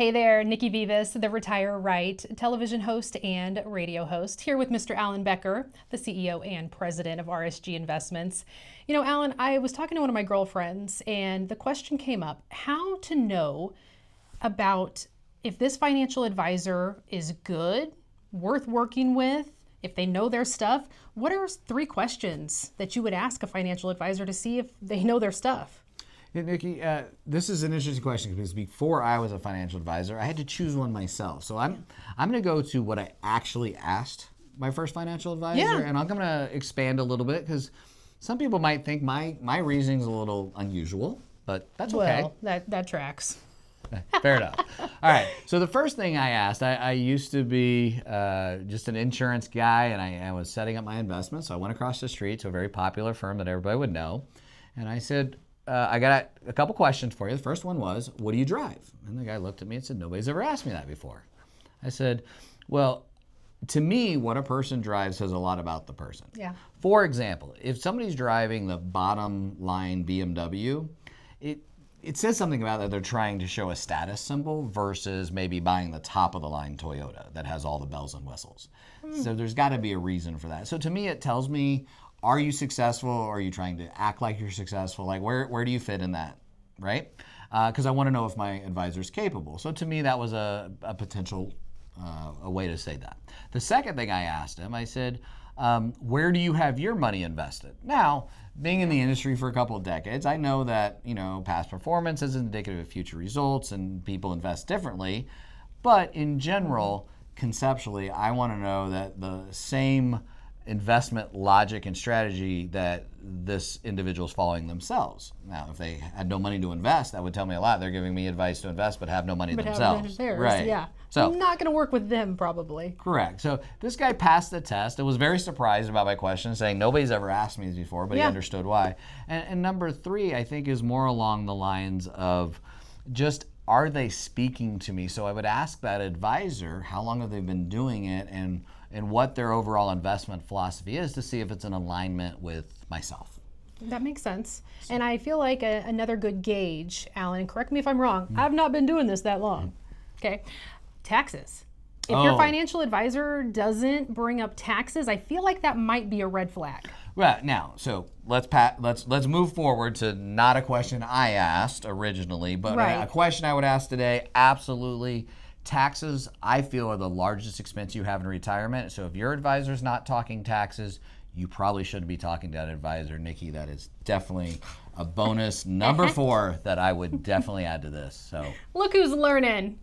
Hey there, Nikki Vivas, the Retire Right television host and radio host, here with Mr. Alan Becker, the CEO and president of RSG Investments. You know, Alan, I was talking to one of my girlfriends, and the question came up, how to know about if this financial advisor is good, worth working with, if they know their stuff. What are 3 questions that you would ask a financial advisor to see if they know their stuff? Hey, Nikki, this is an interesting question because before I was a financial advisor, I had to choose one myself. So I'm going to go to what I actually asked my first financial advisor, and I'm going to expand a little bit because some people might think my reasoning's a little unusual, but that's okay. Well, that tracks. Fair enough. All right. So the first thing I asked, I used to be just an insurance guy, and I was setting up my investments. So I went across the street to a very popular firm that everybody would know, and I said, I got a couple questions for you. The first one was, what do you drive? And the guy looked at me and said, nobody's ever asked me that before. I said, well, to me, what a person drives says a lot about the person. Yeah. For example, if somebody's driving the bottom line BMW, it says something about that they're trying to show a status symbol versus maybe buying the top of the line Toyota that has all the bells and whistles. So there's got to be a reason for that. So to me, it tells me, are you successful, or are you trying to act like you're successful? Like, where do you fit in that, right? Because I want to know if my advisor is capable. So to me, that was a potential a way to say that. The second thing I asked him, I said, where do you have your money invested? Now, being in the industry for a couple of decades, I know that past performance is indicative of future results, and people invest differently. But in general, conceptually, I want to know that the same investment logic and strategy that this individual is following themselves. Now, if they had no money to invest, that would tell me a lot. They're giving me advice to invest, but have no money themselves. Right. Yeah. So I'm not going to work with them, probably. Correct. So this guy passed the test. I was very surprised about my question, saying nobody's ever asked me this before, but he understood why. And number 3, I think, is more along the lines of just, are they speaking to me? So I would ask that advisor, how long have they been doing it, and what their overall investment philosophy is, to see if it's in alignment with myself. That makes sense. And I feel like another good gauge, Alan, correct me if I'm wrong, I've not been doing this that long, okay? Taxes. If your financial advisor doesn't bring up taxes, I feel like that might be a red flag. Right. Now, so let's move forward to not a question I asked originally, but a question I would ask today, absolutely. Taxes, I feel, are the largest expense you have in retirement. So if your advisor's not talking taxes, you probably shouldn't be talking to that advisor. Nikki, that is definitely a bonus number 4 that I would definitely add to this. So look who's learning.